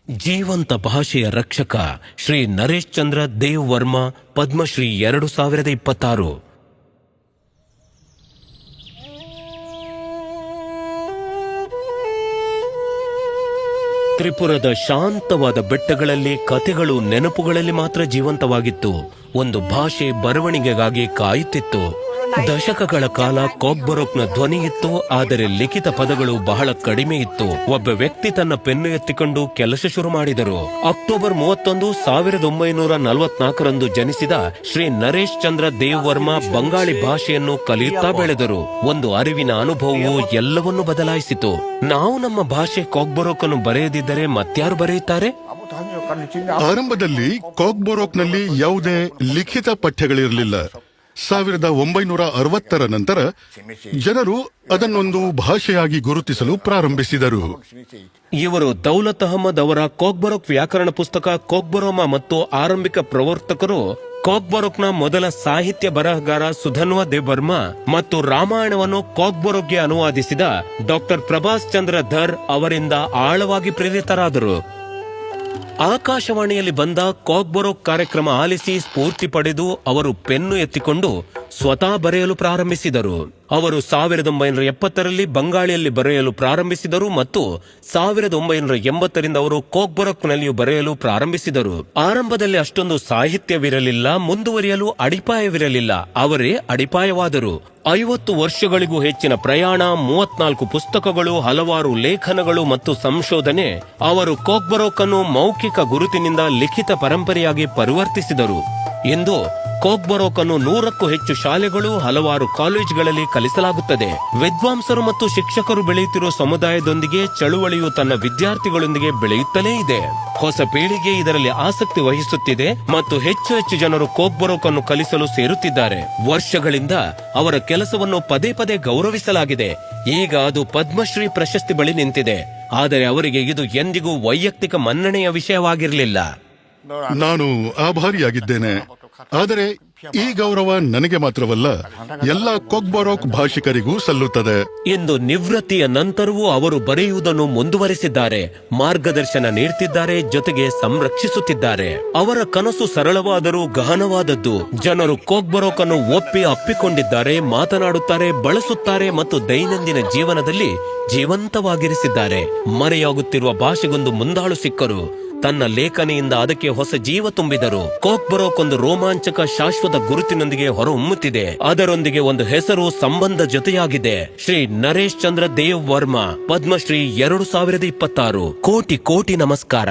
ಜೀವಂತ ಭಾಷೆಯ ರಕ್ಷಕ ಶ್ರೀ ನರೇಶ್ ಚಂದ್ರ ದೇವ್ ವರ್ಮಾ ಪದ್ಮಶ್ರೀ 2026. ತ್ರಿಪುರದ ಶಾಂತವಾದ ಬೆಟ್ಟಗಳಲ್ಲಿ ಕಥೆಗಳು ನೆನಪುಗಳಲ್ಲಿ ಮಾತ್ರ ಜೀವಂತವಾಗಿತ್ತು. ಒಂದು ಭಾಷೆ ಬರವಣಿಗೆಗಾಗಿ ಕಾಯುತ್ತಿತ್ತು. ದಶಕಗಳ ಕಾಲ ಕೊಗ್ಬೊರೊಕ್ನ ಧ್ವನಿ ಇತ್ತು, ಆದರೆ ಲಿಖಿತ ಪದಗಳು ಬಹಳ ಕಡಿಮೆ ಇತ್ತು. ಒಬ್ಬ ವ್ಯಕ್ತಿ ತನ್ನ ಪೆನ್ನು ಎತ್ತಿಕೊಂಡು ಕೆಲಸ ಶುರು ಮಾಡಿದರು. ಅಕ್ಟೋಬರ್ 31, 1944ರಂದು ಜನಿಸಿದ ಶ್ರೀ ನರೇಶ್ ಚಂದ್ರ ದೇವ್ ವರ್ಮಾ ಬಂಗಾಳಿ ಭಾಷೆಯನ್ನು ಕಲಿಯುತ್ತಾ ಬೆಳೆದರು. ಒಂದು ಅರಿವಿನ ಅನುಭವವು ಎಲ್ಲವನ್ನೂ ಬದಲಾಯಿಸಿತು. ನಾವು ನಮ್ಮ ಭಾಷೆ ಕೊಗ್ಬೊರೊಕ್ ಬರೆಯದಿದ್ದರೆ ಮತ್ಯಾರು ಬರೆಯುತ್ತಾರೆ? ಆರಂಭದಲ್ಲಿ ಕೊಗ್ಬೊರೊಕ್ನಲ್ಲಿ ಯಾವುದೇ ಲಿಖಿತ ಪಠ್ಯಗಳಿರಲಿಲ್ಲ. 1960ರ ನಂತರ ಜನರು ಅದನ್ನೊಂದು ಭಾಷೆಯಾಗಿ ಗುರುತಿಸಲು ಪ್ರಾರಂಭಿಸಿದರು. ಇವರು ದೌಲತ್ ಅಹಮದ್ ಅವರ ಕೊಗ್ಬೊರೊಕ್ ವ್ಯಾಕರಣ ಪುಸ್ತಕ ಕೊಗ್ಬೊರೊಮಾ ಮತ್ತು ಆರಂಭಿಕ ಪ್ರವರ್ತಕರು ಕೊಗ್ಬೊರೊಕ್ನ ಮೊದಲ ಸಾಹಿತ್ಯ ಬರಹಗಾರ ಸುಧನ್ವಾ ದೆ ಬರ್ಮಾ ಮತ್ತು ರಾಮಾಯಣವನ್ನು ಕೊಗ್ಬೊರೊಕ್ಗೆ ಅನುವಾದಿಸಿದ ಡಾಕ್ಟರ್ ಪ್ರಭಾಸ್ ಚಂದ್ರ ಧರ್ ಅವರಿಂದ ಆಳವಾಗಿ ಪ್ರೇರಿತರಾದರು. ಆಕಾಶವಾಣಿಯಲ್ಲಿ ಬಂದ ಕೊಗ್ಬೊರೊಕ್ ಕಾರ್ಯಕ್ರಮ ಆಲಿಸಿ ಸ್ಫೂರ್ತಿ ಪಡೆದು ಅವರು ಪೆನ್ನು ಎತ್ತಿಕೊಂಡು ಸ್ವತಃ ಬರೆಯಲು ಪ್ರಾರಂಭಿಸಿದರು. ಅವರು 1970ರಲ್ಲಿ ಬಂಗಾಳಿಯಲ್ಲಿ ಬರೆಯಲು ಪ್ರಾರಂಭಿಸಿದರು ಮತ್ತು 1980ರಿಂದ ಅವರು ಕೊಗ್ಬೊರೊಕ್ನಲ್ಲಿಯೂ ಬರೆಯಲು ಪ್ರಾರಂಭಿಸಿದರು. ಆರಂಭದಲ್ಲಿ ಅಷ್ಟೊಂದು ಸಾಹಿತ್ಯವಿರಲಿಲ್ಲ, ಮುಂದುವರಿಯಲು ಅಡಿಪಾಯವಿರಲಿಲ್ಲ. ಅವರೇ ಅಡಿಪಾಯವಾದರು. 50 ವರ್ಷಗಳಿಗೂ ಹೆಚ್ಚಿನ ಪ್ರಯಾಣ, 34 ಪುಸ್ತಕಗಳು, ಹಲವಾರು ಲೇಖನಗಳು ಮತ್ತು ಸಂಶೋಧನೆ. ಅವರು ಕೊಗ್ಬೊರೊಕ್ ಅನ್ನು ಮೌಖಿಕ ಗುರುತಿನಿಂದ ಲಿಖಿತ ಪರಂಪರೆಯಾಗಿ ಪರಿವರ್ತಿಸಿದರು. ಇಂದು ಕೊಗ್ಬೊರೊಕ್ ಅನ್ನು 100ಕ್ಕೂ ಹೆಚ್ಚು ಶಾಲೆಗಳು, ಹಲವಾರು ಕಾಲೇಜುಗಳಲ್ಲಿ ಕಲಿಸಲಾಗುತ್ತದೆ. ವಿದ್ವಾಂಸರು ಮತ್ತು ಶಿಕ್ಷಕರು ಬೆಳೆಯುತ್ತಿರುವ ಸಮುದಾಯದೊಂದಿಗೆ ಚಳುವಳಿಯು ತನ್ನ ವಿದ್ಯಾರ್ಥಿಗಳೊಂದಿಗೆ ಬೆಳೆಯುತ್ತಲೇ ಇದೆ. ಹೊಸ ಪೀಳಿಗೆ ಇದರಲ್ಲಿ ಆಸಕ್ತಿ ವಹಿಸುತ್ತಿದೆ ಮತ್ತು ಹೆಚ್ಚು ಹೆಚ್ಚು ಜನರು ಕೊಗ್ಬೊರೊಕ್ ಅನ್ನು ಕಲಿಸಲು ಸೇರುತ್ತಿದ್ದಾರೆ. ವರ್ಷಗಳಿಂದ ಅವರ ಕೆಲಸವನ್ನು ಪದೇ ಪದೇ ಗೌರವಿಸಲಾಗಿದೆ. ಈಗ ಅದು ಪದ್ಮಶ್ರೀ ಪ್ರಶಸ್ತಿ ಬಳಿ ನಿಂತಿದೆ. ಆದರೆ ಅವರಿಗೆ ಇದು ಎಂದಿಗೂ ವೈಯಕ್ತಿಕ ಮನ್ನಣೆಯ ವಿಷಯವಾಗಿರಲಿಲ್ಲ. ನಾನು ಆಭಾರಿಯಾಗಿದ್ದೇನೆ, ಆದರೆ ಈ ಗೌರವ ನನಗೆ ಮಾತ್ರವಲ್ಲ, ಎಲ್ಲ ಕೊಗ್ಬೊರೊಕ್ ಭಾಷಿಕರಿಗೂ ಸಲ್ಲುತ್ತದೆ. ಇಂದು ನಿವೃತ್ತಿಯ ನಂತರವೂ ಅವರು ಬರೆಯುವುದನ್ನು ಮುಂದುವರೆಸಿದ್ದಾರೆ, ಮಾರ್ಗದರ್ಶನ ನೀಡುತ್ತಿದ್ದಾರೆ, ಜೊತೆಗೆ ಸಂರಕ್ಷಿಸುತ್ತಿದ್ದಾರೆ. ಅವರ ಕನಸು ಸರಳವಾದರೂ ಗಹನವಾದದ್ದು. ಜನರು ಕೊಗ್ಬೊರೊಕ್ ಅನ್ನು ಒಪ್ಪಿ ಅಪ್ಪಿಕೊಂಡಿದ್ದಾರೆ, ಮಾತನಾಡುತ್ತಾರೆ, ಬಳಸುತ್ತಾರೆ ಮತ್ತು ದೈನಂದಿನ ಜೀವನದಲ್ಲಿ ಜೀವಂತವಾಗಿರಿಸಿದ್ದಾರೆ. ಮರೆಯಾಗುತ್ತಿರುವ ಭಾಷೆಗೊಂದು ಮುಂದಾಳು ಸಿಕ್ಕರು. ತನ್ನ ಲೇಖನಿಯಿಂದ ಅದಕ್ಕೆ ಹೊಸ ಜೀವ ತುಂಬಿದರು. ಕೊಗ್ಬೊರೊಕ್ ಒಂದು ರೋಮಾಂಚಕ ಶಾಶ್ವತ ಗುರುತಿನೊಂದಿಗೆ ಹೊರಹೊಮ್ಮುತ್ತಿದೆ. ಅದರೊಂದಿಗೆ ಒಂದು ಹೆಸರು, ಸಂಬಂಧ ಜೊತೆಯಾಗಿದೆ. ಶ್ರೀ ನರೇಶ್ ಚಂದ್ರ ದೇವ್ ವರ್ಮಾ ಪದ್ಮಶ್ರೀ 2026. ಕೋಟಿ ಕೋಟಿ ನಮಸ್ಕಾರ.